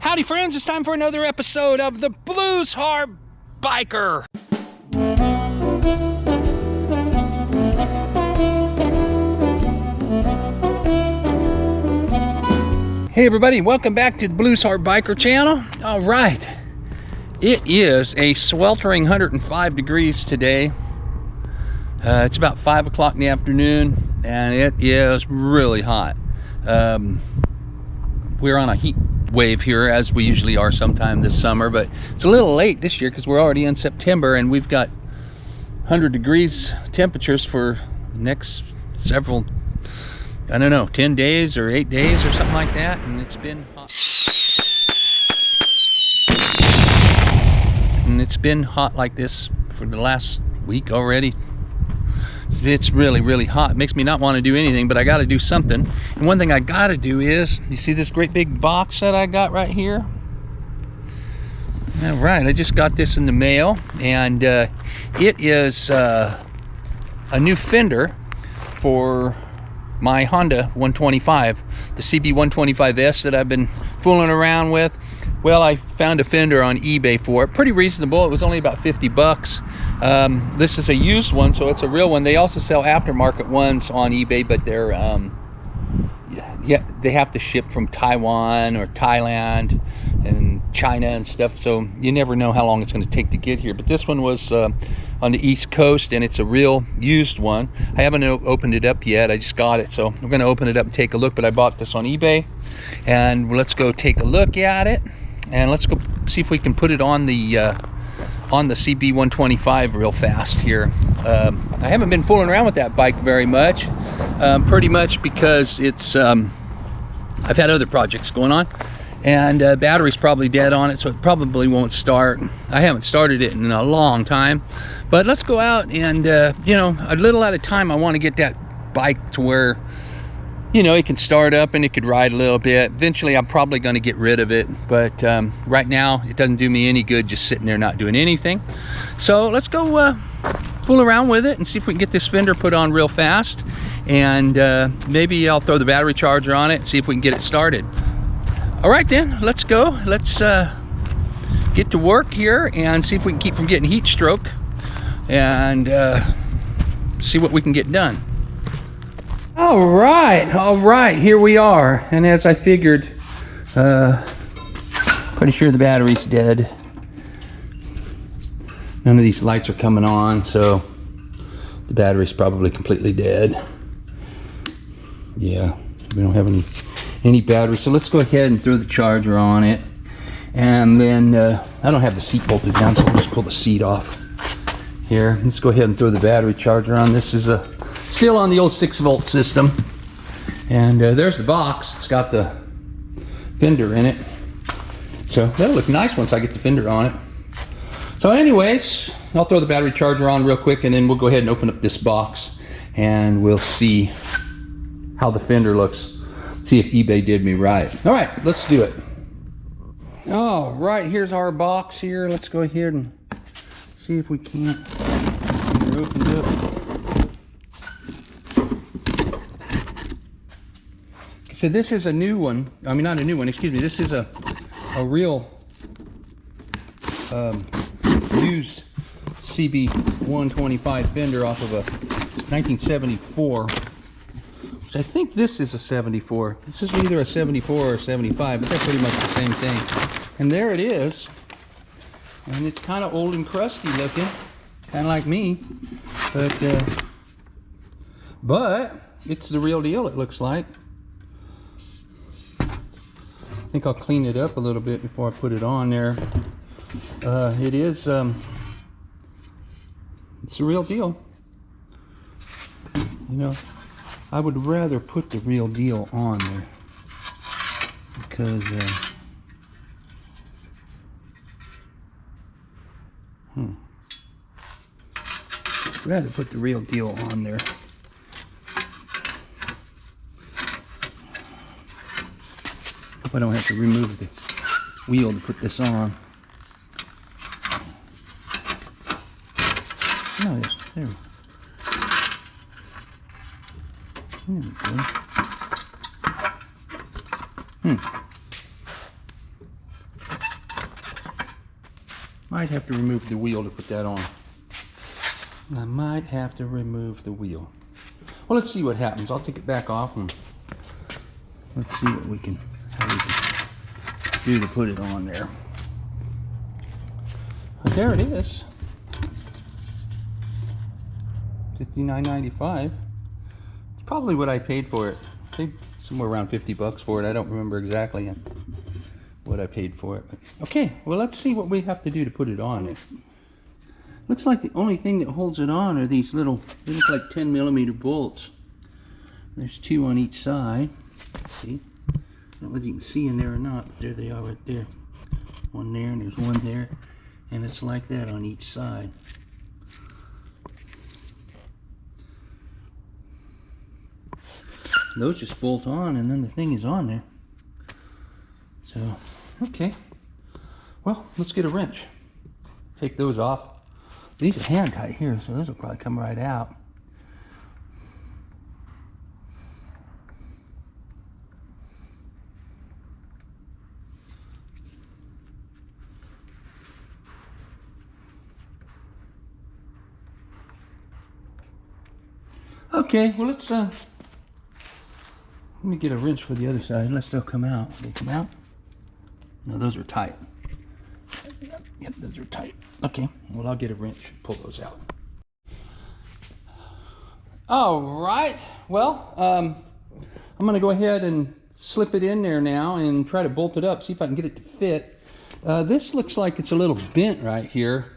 Howdy friends, it's time for another episode of the Blues Harp Biker. Hey everybody, welcome back to the Blues Harp Biker channel. All right, it is a sweltering 105 degrees today. It's about 5 o'clock in the afternoon and it is really hot. We're on a heat wave here as we usually are sometime this summer, but it's a little late this year because we're already in September and we've got 100 degrees temperatures for the next several, I don't know, 10 days or 8 days or something like that, and it's been hot. And it's been hot like this for the last week already. It's really, really hot. It makes me not want to do anything, but I got to do something. And one thing I got to do is, you see this great big box that I got right here? All right, I just got this in the mail, and it is a new fender for my Honda 125, the CB125S that I've been fooling around with. Well, I found a fender on eBay for it, pretty reasonable. It was only about 50 bucks. This is a used one, so it's a real one. They also sell aftermarket ones on eBay, but they're yeah, they have to ship from Taiwan or Thailand and China and stuff, so you never know how long it's going to take to get here. But this one was on the East Coast, and it's a real used one. I haven't opened it up yet. I just got it, so I'm going to open it up and take a look. But I bought this on eBay, and let's go take a look at it, and let's go see if we can put it on the CB125 real fast here. I haven't been fooling around with that bike very much, pretty much because it's I've had other projects going on, and battery's probably dead on it, so it probably won't start. I haven't started it in a long time, but let's go out and you know, a little at a time. I want to get that bike to where, you know, it can start up and it could ride a little bit. Eventually I'm probably going to get rid of it, but right now it doesn't do me any good just sitting there not doing anything. So let's go fool around with it and see if we can get this fender put on real fast, and maybe I'll throw the battery charger on it and see if we can get it started. All right then, let's go. Let's get to work here and see if we can keep from getting heat stroke, and see what we can get done. All right, here we are. And as I figured, pretty sure the battery's dead. None of these lights are coming on, so the battery's probably completely dead. Yeah, we don't have any battery, so let's go ahead and throw the charger on it. And then I don't have the seat bolted down, so I'll just pull the seat off here. Let's go ahead and throw the battery charger on. This is still on the old 6-volt system, and there's the box. It's got the fender in it, so that'll look nice once I get the fender on it. So anyways, I'll throw the battery charger on real quick, and then we'll go ahead and open up this box and we'll see how the fender looks, see if eBay did me right. All right, let's do it. All right, here's our box here. Let's go ahead and see if we can't open it up. So this is a new one. I mean, not a new one, excuse me. This is a real used CB125 fender off of a 1974, which I think this is a 74. This is either a 74 or a 75, but they're pretty much the same thing. And there it is. And it's kind of old and crusty looking, kind of like me, but it's the real deal, it looks like. I think I'll clean it up a little bit before I put it on there. It is, it's the real deal. You know, I would rather put the real deal on there because, I'd rather put the real deal on there. Hope I don't have to remove the wheel to put this on. Oh yeah, there we go. Might have to remove the wheel to put that on. I might have to remove the wheel. Well, let's see what happens. I'll take it back off and let's see what we can, how we can do to put it on there. But there it is. $59.95. It's probably what I paid for it. I think somewhere around 50 bucks for it. I don't remember exactly what I paid for it. But okay, well, let's see what we have to do to put it on it. Looks like the only thing that holds it on are these little, they look like 10mm bolts. There's 2 on each side. See? I don't know whether you can see in there or not, but there they are right there. One there and there's one there. And it's like that on each side. Those just bolt on and then the thing is on there. So, okay. Well, let's get a wrench. Take those off. These are hand tight here, so those will probably come right out. Okay, well let's let me get a wrench for the other side unless they'll come out. They come out? No, those are tight. Yep, those are tight. Okay, well I'll get a wrench and pull those out. All right, well, I'm gonna go ahead and slip it in there now and try to bolt it up, see if I can get it to fit. This looks like it's a little bent right here,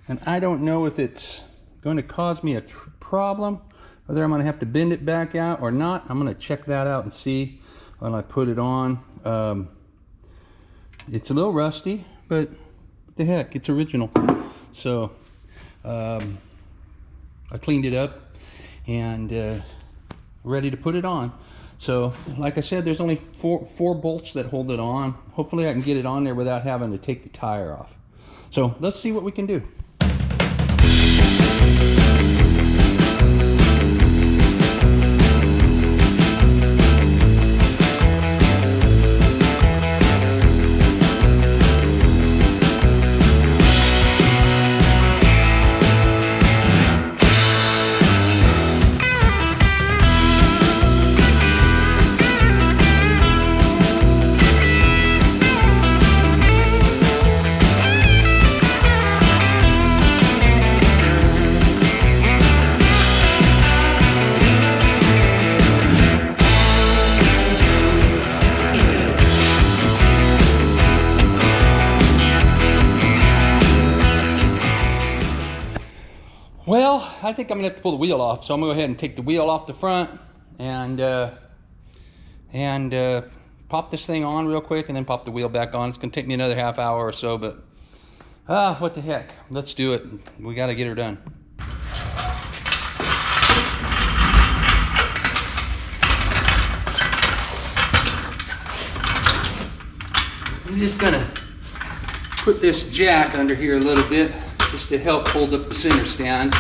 and I don't know if it's going to cause me a problem, whether I'm gonna have to bend it back out or not. I'm gonna check that out and see when I put it on. It's a little rusty, but what the heck, it's original. So I cleaned it up and ready to put it on. So like I said, there's only four bolts that hold it on. Hopefully I can get it on there without having to take the tire off. So let's see what we can do. Well, I think I'm gonna have to pull the wheel off, so I'm gonna go ahead and take the wheel off the front and pop this thing on real quick and then pop the wheel back on. It's gonna take me another half hour or so, but what the heck, let's do it. We gotta get her done. I'm just gonna put this jack under here a little bit just to help hold up the center stand.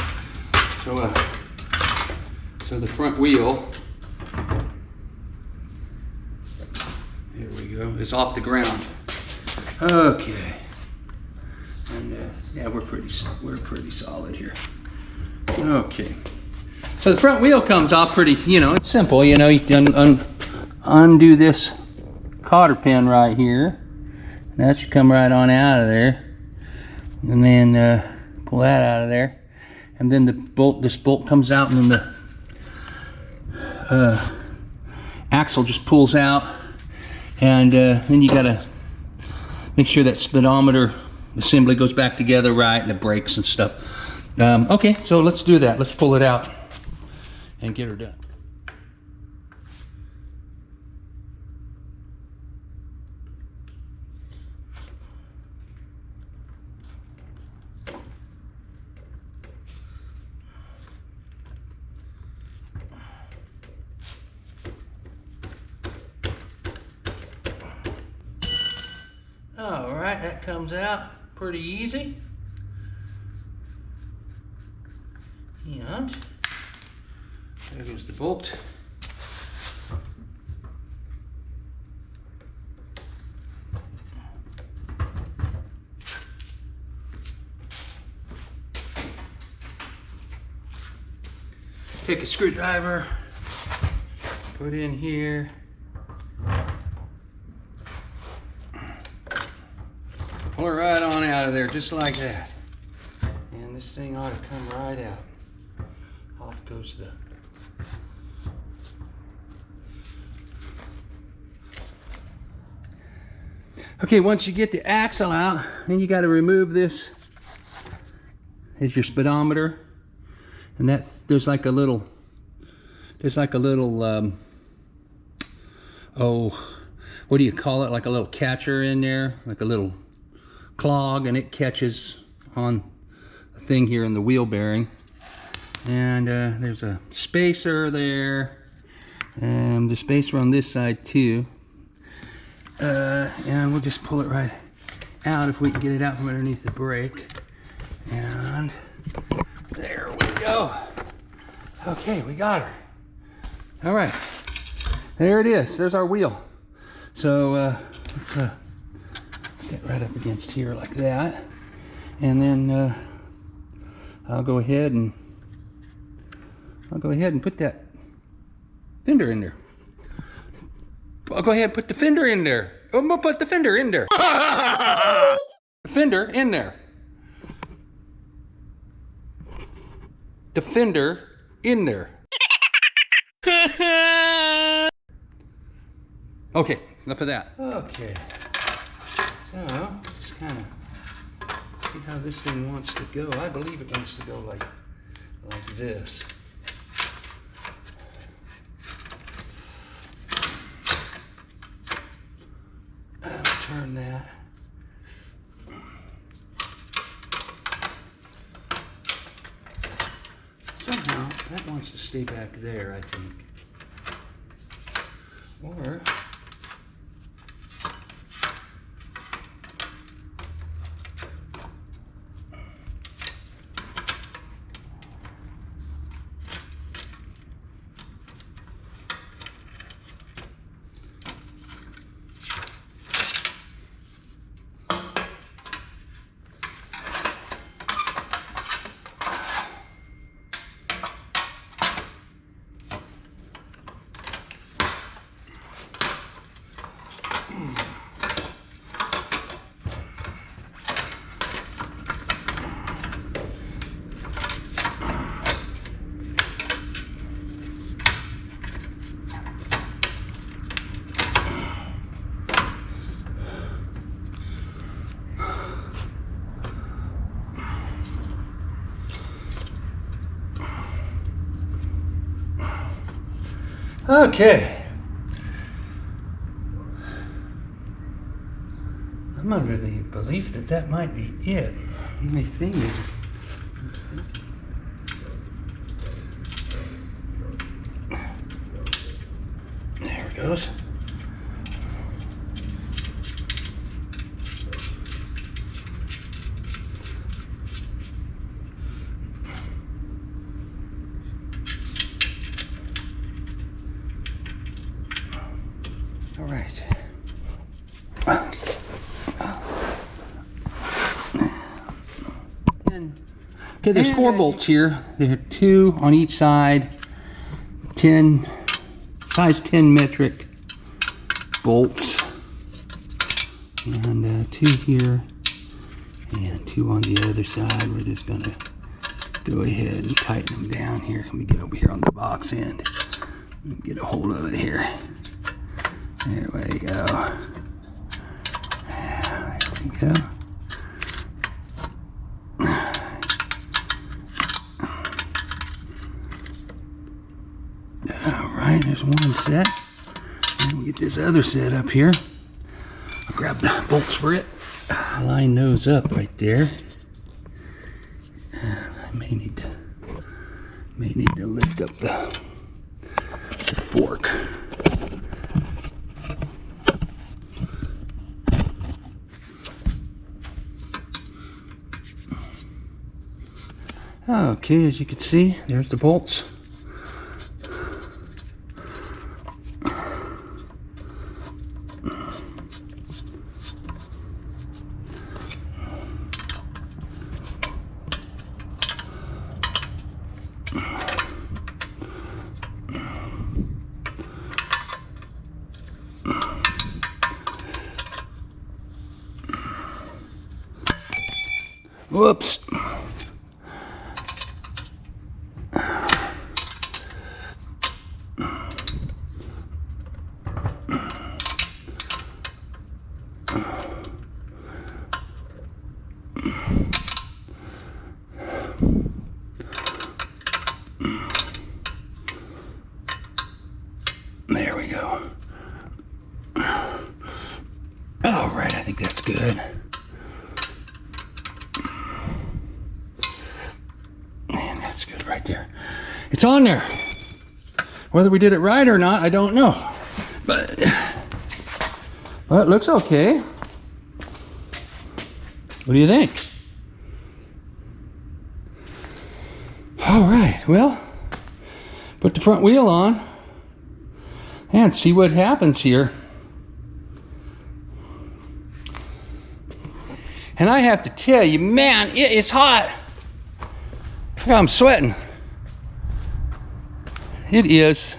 So the front wheel, here we go, is off the ground. Okay, and yeah, we're pretty solid here. Okay, so the front wheel comes off pretty, it's simple. You undo this cotter pin right here. That should come right on out of there, and then pull that out of there, and then this bolt comes out, and then the axle just pulls out, and then you gotta make sure that speedometer assembly goes back together right, and the brakes and stuff. Okay, so let's do that. Let's pull it out and get her done. All right, that comes out pretty easy. And there goes the bolt. Take a screwdriver, put in here. Pull it right on out of there, just like that. And this thing ought to come right out. Off goes the... Okay, once you get the axle out, then you got to remove this. Here's your speedometer. And that, there's like a little, oh, what do you call it? Like a little catcher in there, like a little clog, and it catches on a thing here in the wheel bearing. And there's a spacer there, and the spacer on this side too. And we'll just pull it right out if we can get it out from underneath the brake. And there we go. Okay, we got her. All right, there it is. There's our wheel. So let's get right up against here like that, and then I'll go ahead and put that fender in there. I'll go ahead and put the fender in there. I'm gonna put the fender in there. The fender in there. The fender in there. Okay, enough of that. Okay. So, just kind of see how this thing wants to go. I believe it wants to go like this. Turn that. Somehow that wants to stay back there, I think. Or okay. I'm under the belief that that might be it. My thing is, there it goes. All right. Okay, there's 4 bolts here. There are 2 on each side. 10 size 10 metric bolts, and 2 here and 2 on the other side. We're just gonna go ahead and tighten them down here. Let me get over here on the box end. Get a hold of it here. There we go. There we go. Alright, there's one set. And we'll get this other set up here. I'll grab the bolts for it. Line those up right there. I may need to lift up the fork. Okay, as you can see, there's the bolts. Whoops. There we go. All right, I think that's good. And that's good right there. It's on there. Whether we did it right or not, I don't know. But it looks okay. What do you think? All right, well, put the front wheel on and see what happens here. And I have to tell you, man, it is hot. I'm sweating. It is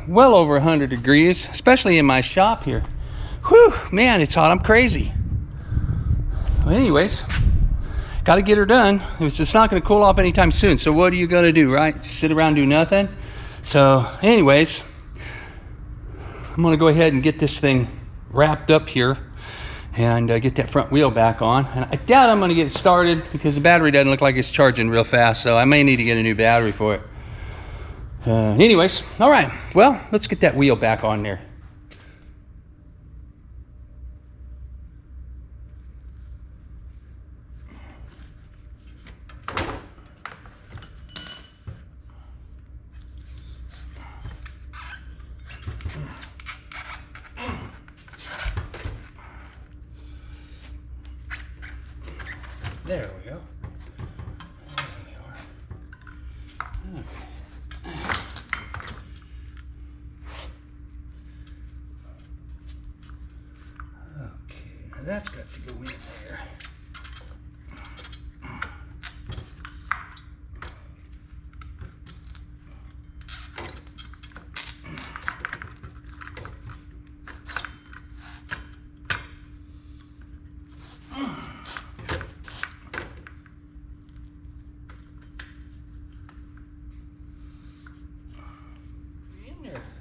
well over 100 degrees, especially in my shop here. Whew, man, it's hot. I'm crazy. Well, anyways, got to get her done. It's just not going to cool off anytime soon. So what are you going to do, right? Just sit around and do nothing? So anyways, I'm going to go ahead and get this thing wrapped up here and get that front wheel back on. And I doubt I'm going to get it started because the battery doesn't look like it's charging real fast. So I may need to get a new battery for it. Anyways, all right. Well, let's get that wheel back on there. There we go. There we are. Okay, now that's got to go in there.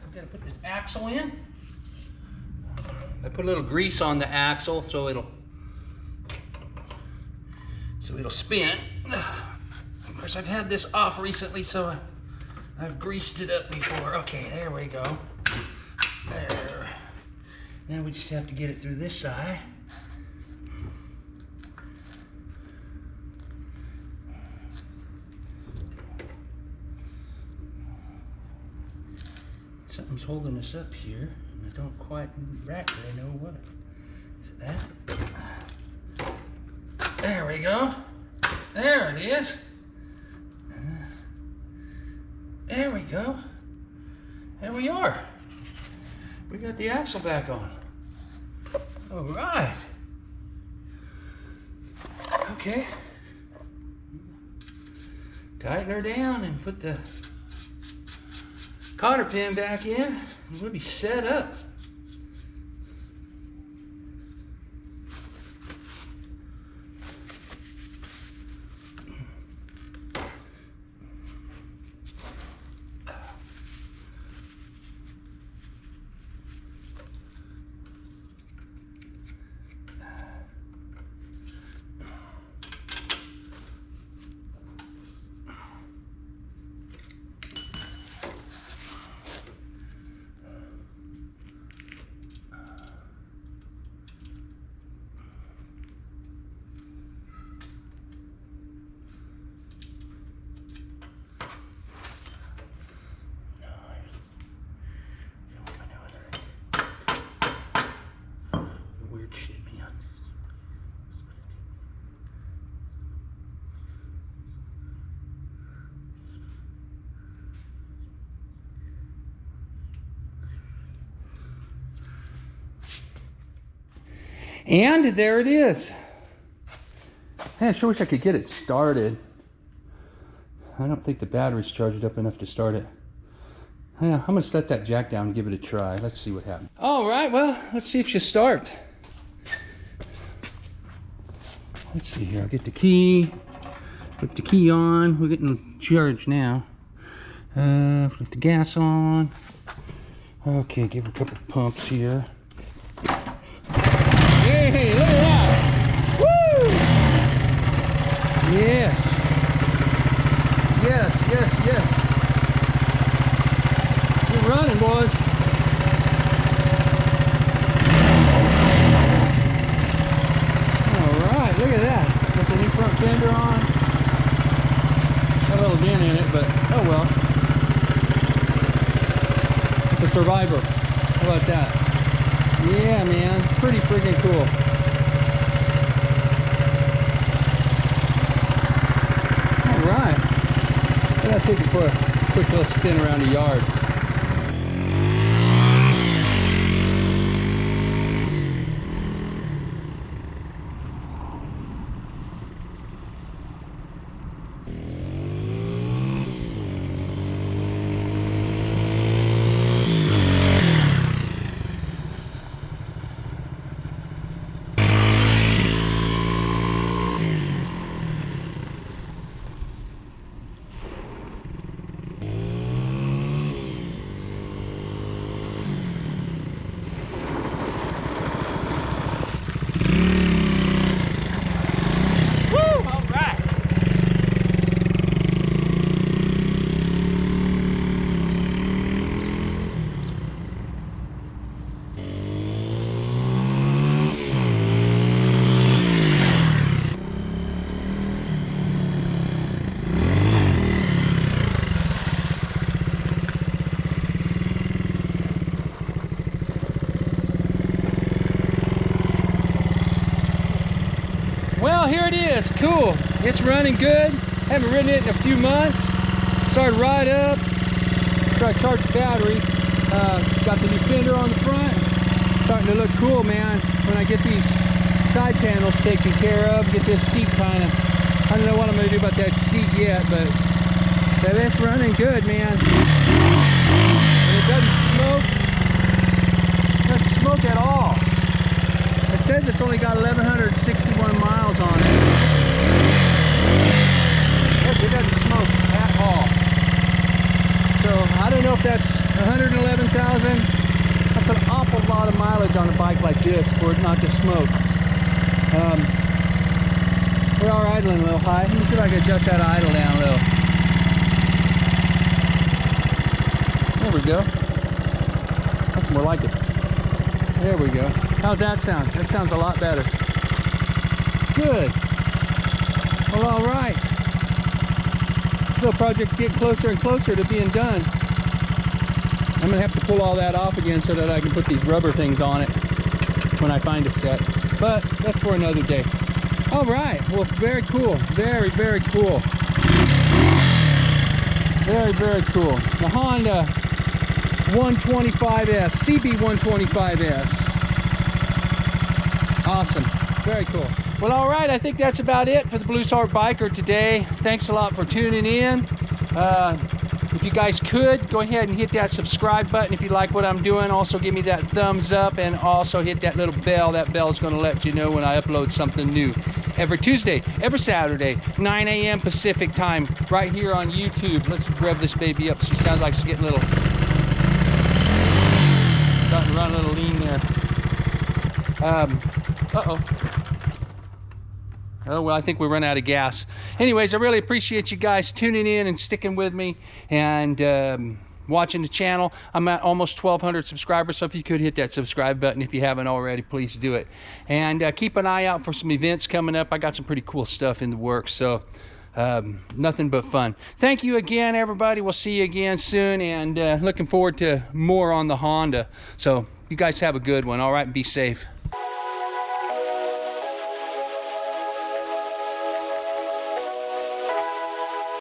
I've got to put this axle in. I put a little grease on the axle so it'll spin. Of course, I've had this off recently, so I've greased it up before. Okay, there we go. There. Now we just have to get it through this side. Something's holding us up here, and I don't quite rightly know what. Is it that? There we go. There it is. There we go. There we are. We got the axle back on. All right. Okay. Tighten her down and put the cotter pin back in, and we'll be set up. And there it is. Man, I sure wish I could get it started. I don't think the battery's charged up enough to start it. Yeah, I'm gonna set that jack down and give it a try. Let's see what happens. All right, well, let's see if she'll start. Let's see here. I'll get the key. Put the key on. We're getting charged now. Put the gas on. Okay, give it a couple pumps here. Hey, look at that! Woo! Yes. Yes, yes, yes. You're running, boys. All right, look at that. Got the new front fender on. Got a little dent in it, but oh well. It's a survivor. How about that? Yeah, man. Pretty freaking cool. All right. I'll take it for a quick little spin around the yard. Well, here it is. Cool. It's running good. Haven't ridden it in a few months. Started right up. Try to charge the battery. Got the new fender on the front. Starting to look cool, man. When I get these side panels taken care of, get this seat kind of, I don't know what I'm going to do about that seat yet, but it's running good, man. And it doesn't smoke. It doesn't smoke at all. It says it's only got 1,161 miles on it. It doesn't smoke at all. So I don't know if that's 111,000. That's an awful lot of mileage on a bike like this for it not to smoke. We are idling a little high. Let me see if I can adjust that idle down a little. There we go. That's more like it. There we go. How's that sound? That sounds a lot better. Good. Well, all right. Still, project's getting closer and closer to being done. I'm gonna have to pull all that off again so that I can put these rubber things on it when I find a set. But that's for another day. All right. Well, very cool. Very, very cool. Very, very cool. The Honda 125S, CB125S. Awesome. Very cool. Well, all right. I think that's about it for the Blues Heart Biker today. Thanks a lot for tuning in. If you guys could, go ahead and hit that subscribe button if you like what I'm doing. Also, give me that thumbs up and also hit that little bell. That bell is going to let you know when I upload something new. Every Tuesday, every Saturday, 9 a.m. Pacific time, right here on YouTube. Let's rev this baby up. She sounds like she's getting a little... starting to run a little lean there. Uh-oh. Oh, well, I think we run out of gas. Anyways, I really appreciate you guys tuning in and sticking with me and watching the channel. I'm at almost 1,200 subscribers, so if you could hit that subscribe button if you haven't already, please do it. And keep an eye out for some events coming up. I got some pretty cool stuff in the works, so nothing but fun. Thank you again, everybody. We'll see you again soon, and looking forward to more on the Honda. So you guys have a good one. All right, be safe.